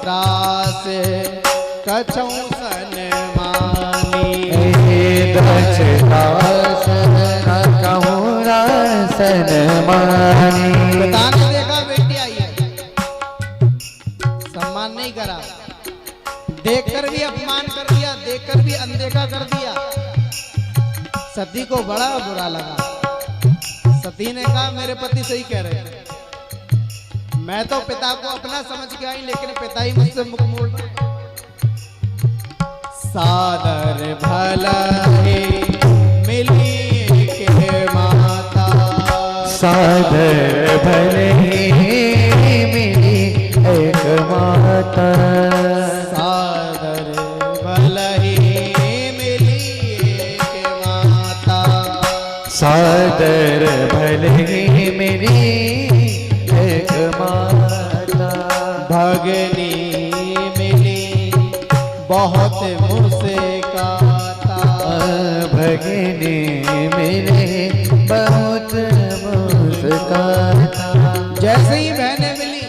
त्रास कछौ सन मानी। दक्ष त्रास कहूँ सन मानी। पिता ने देखा बेटी आई है, सम्मान नहीं करा, देखकर भी अपमान कर दिया, देखकर भी अनदेखा कर दिया। सती को बड़ा बुरा लगा। सती ने कहा मेरे पति सही कह रहे थे, मैं तो पिता को अपना समझ के आई, लेकिन पिता ही मुझसे मुख मोड़ रहे। सादर भले मिली के माता, सादर भले मिली एक माता। सादर भले मिली एक माता, सादर भले मिली एक माता। भगनी मिली बहुत मुस्काता, भगनी मिले बहुत मुस्काता। जैसे ही बहनें मिली,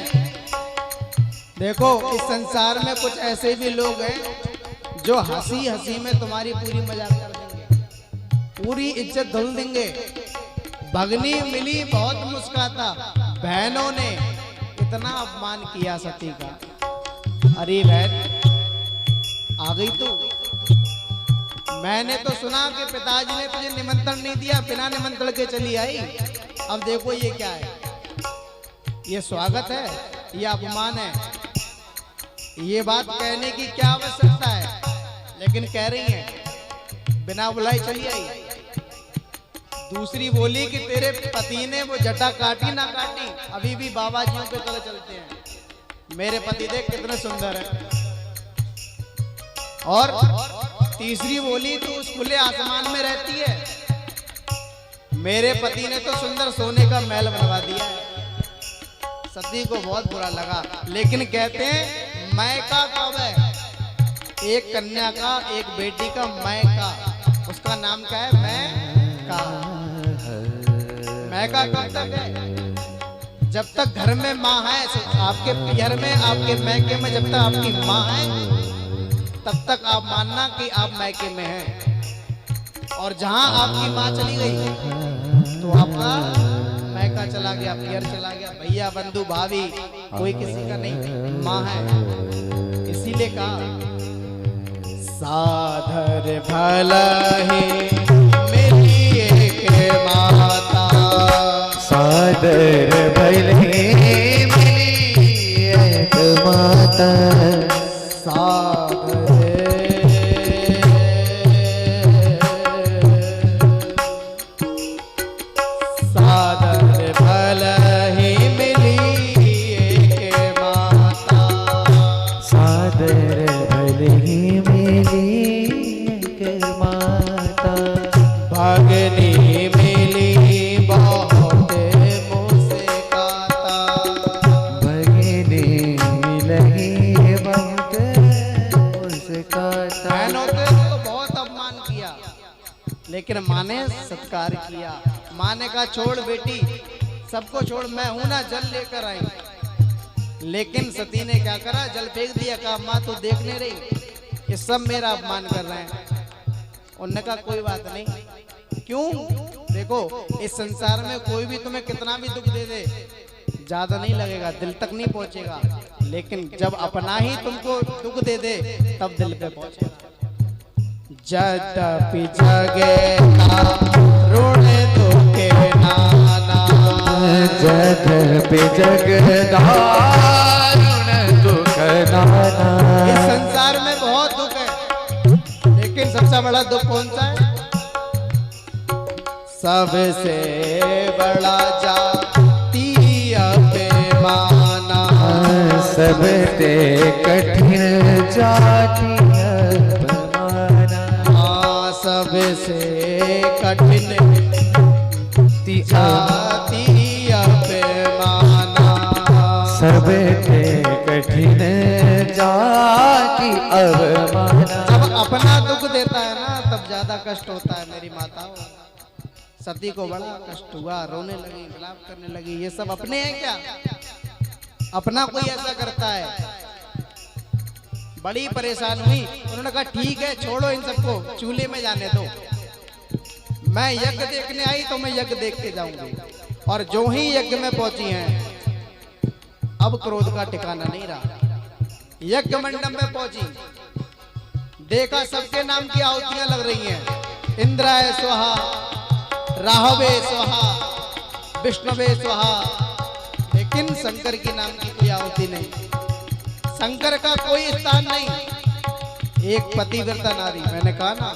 देखो इस संसार में कुछ ऐसे भी लोग हैं जो हंसी हंसी में तुम्हारी पूरी मजाक कर देंगे, पूरी इज्जत धुल देंगे। भगनी मिली बहुत मुस्काता, बहनों ने इतना अपमान किया सती का। अरे बहन आ गई तू, मैंने तो सुना कि पिताजी ने तुझे निमंत्रण नहीं दिया, बिना निमंत्रण के चली आई। अब देखो ये क्या है, ये स्वागत है, ये अपमान है। ये बात कहने की क्या आवश्यकता है, लेकिन कह रही है बिना बुलाए चली आई। दूसरी बोली कि तेरे पति ने वो जटा काटी ना काटी, अभी भी बाबा जियों पे तले चलते हैं। मेरे पति देख कितने सुंदर है। और तीसरी बोली तू उस खुले आसमान में रहती है, मेरे पति ने तो सुंदर सोने का महल बनवा दिया है। सती को बहुत बुरा लगा, लेकिन कहते हैं मैका कब है, एक कन्या का, एक बेटी का मैका, उसका नाम क्या है, मैका। मैका कब तक है, जब तक घर में माँ है, आपके पियर में, आपके मैके में जब तक आपकी माँ है, तब तक आप मानना कि आप मैके में हैं। और जहां आपकी माँ चली गई तो आपका मैका चला गया, पियर चला गया, भैया बंधु भाभी कोई किसी का नहीं, माँ है। इसीलिए कहा साधर भले मिली एक माता, सादर भले मिली एक माता। सादर भले ही मिली एक माता, सादर भले ही मिली एक माता। भगनी मिली बहुत मुस्काता, भगनी मिली बहुत मुस्काता। बहनों ने तो बहुत अपमान किया, लेकिन माँ ने सत्कार किया। माँ ने कहा छोड़ बेटी, सबको छोड़, मैं हूं ना, जल लेकर आई। लेकिन सती ने क्या करा, जल फेंक दिया। कहा माँ तू देखने रही, ये सब मेरा अपमान कर रहे हैं। उन्होंने कहा कोई बात नहीं। क्यों, देखो इस संसार में कोई भी तुम्हें कितना भी दुख दे दे, ज्यादा नहीं लगेगा, दिल तक नहीं पहुंचेगा। लेकिन जब अपना ही तुमको दुख दे दे, तब दिल पे पहुंचेगा। जदपि जगे ऋण दुखे नाना, जदपि जग दारुण दुख नाना। इस संसार में बहुत दुख है, लेकिन सबसे बड़ा दुख कौन सा है, सबसे बड़ा जाति अभिमाना। सबसे कठिन जाति अपमाना। सबसे कठिन जाति अभिमाना। सबसे कठिन जाति अवमाना। जब अपना दुख देता है ना, तब ज्यादा कष्ट होता है मेरी माता। सती को बड़ा कष्ट हुआ, रोने लगी, विलाप करने लगी। ये सब अपने हैं क्या, अपना कोई ऐसा करता है। बड़ी परेशान हुई। उन्होंने कहा ठीक है छोड़ो इन सबको, चूल्हे में जाने दो। मैं यज्ञ देखने आई तो मैं यज्ञ देख के जाऊंगी। और जो ही यज्ञ में पहुंची हैं, अब क्रोध का ठिकाना नहीं रहा। यज्ञ मंडप में पहुंची, देखा सबके नाम की आहुतियां लग रही हैं। इंद्राय स्वाहा, राहवे स्वाहा, विष्णुवे स्वाहा, लेकिन शंकर की नाम की कोई आहुति नहीं, शंकर का कोई स्थान नहीं। एक पतिव्रता नारी, मैंने कहा ना,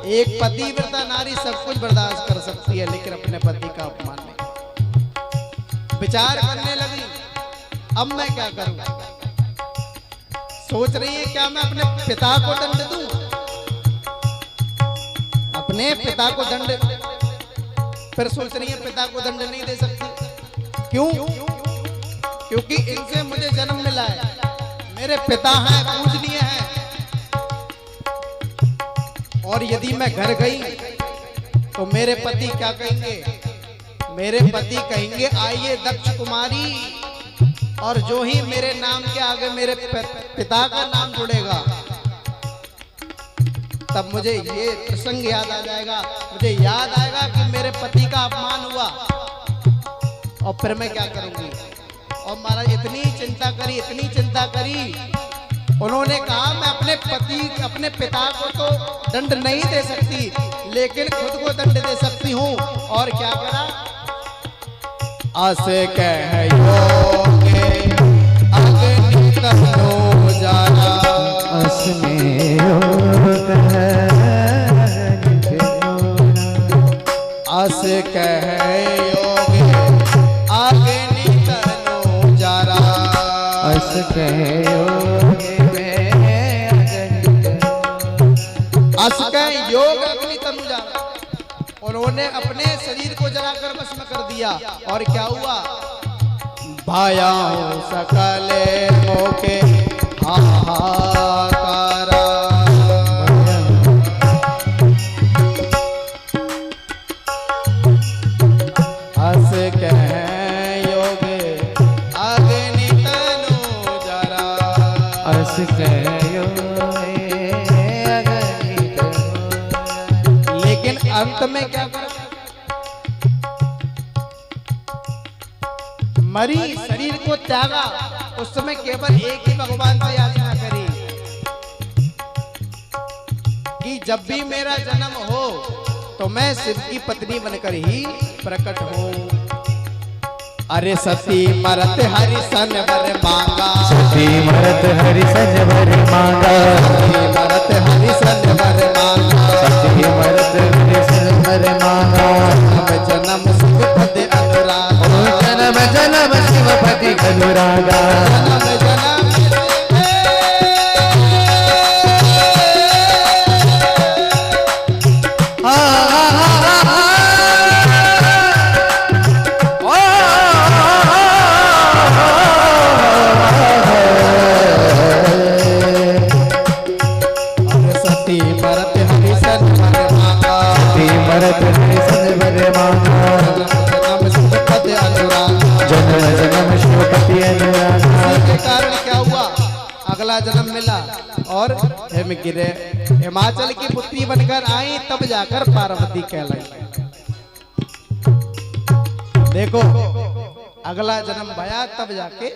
एक पतिव्रता नारी सब कुछ बर्दाश्त कर सकती है, लेकिन अपने पति का अपमान नहीं। विचार करने लगी, अब मैं क्या करूं? सोच रही है क्या मैं अपने पिता को दंड दूं? अपने पिता को दंड, फिर सोच रही है पिता को दंड नहीं दे सकती। क्यों? क्योंकि इनसे मुझे जन्म मिला है, मेरे पिता हैं, पूजनीय हैं। और यदि मैं घर गई तो मेरे पति क्या कहेंगे? मेरे पति कहेंगे आइए दक्ष कुमारी, और जो ही मेरे नाम के आगे मेरे पिता का नाम जुड़ेगा, तब मुझे ये प्रसंग याद आ जाएगा, मुझे याद आएगा कि मेरे पति का अपमान हुआ, और फिर मैं क्या करूंगी? और महाराज इतनी चिंता करी, इतनी चिंता करी, उन्होंने कहा मैं अपने पति, अपने पिता को तो दंड नहीं दे सकती, लेकिन खुद को दंड दे सकती हूँ। और क्या करा? अस कह योगे अग्नि तनो जाना, अस्मि योग है अस कह योगे अग्नि तनो जाना, अस कह योगे अस कह योग अग्नि तनु जाना। उन्होंने अपने शरीर को जलाकर भस्म कर दिया। और क्या हुआ? भाया सकले मोके हाहाकारा, अस कह योगे अग्नि तनु जरा, अस कह योगे अग्नि तनु। लेकिन अंत में क्या कर? मरी, शरीर को त्यागा। उस समय केवल एक ही भगवान से याचना करी कि जब भी मेरा जन्म हो तो मैं शिव की पत्नी बनकर ही प्रकट हूं। अरे सती मरत हरि सन वर मांगा, सती मरत हरि सन वर मांगा, सती मरत हरि सन वर मांगा, सती मरत हरि सन वर मांगा। जन्म सुख पद अनुराग, जन्म जन्म शिवपति अनुरागा, जन्म जन्म सती मरत हरि सन वर मांगा, सती मरत हरि सन वर मांगा, जन्म सुख पद अनुराग। जन्म जन्म शिवपति अनुरागा। इसी के कारण क्या हुआ? अगला जन्म मिला और हिमगिरे हिमाचल की पुत्री बनकर आई, तब जाकर पार्वती कहलाई। देखो अगला जन्म भया तब जाके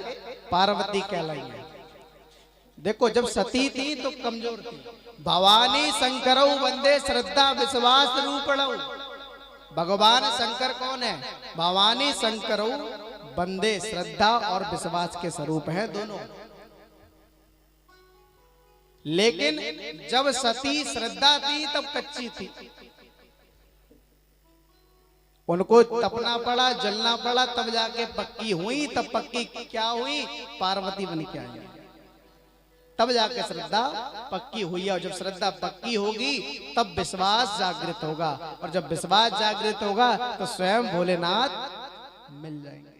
पार्वती कहलाई। देखो जब सती थी तो कमजोर थी। भवानी शंकरौ वंदे श्रद्धा विश्वास रूपणौ। भगवान शंकर कौन है? भवानी शंकरौ वंदे, श्रद्धा और विश्वास के स्वरूप हैं दोनों। लेकिन जब सती श्रद्धा थी तब कच्ची थी, उनको तपना पड़ा, जलना पड़ा, तब जाके पक्की हुई। तब पक्की क्या हुई? पार्वती बन के आई, तब जाके श्रद्धा पक्की हुई। और जब श्रद्धा पक्की होगी तब विश्वास जागृत होगा, और जब विश्वास जागृत होगा तो स्वयं भोलेनाथ मिल जाएंगे।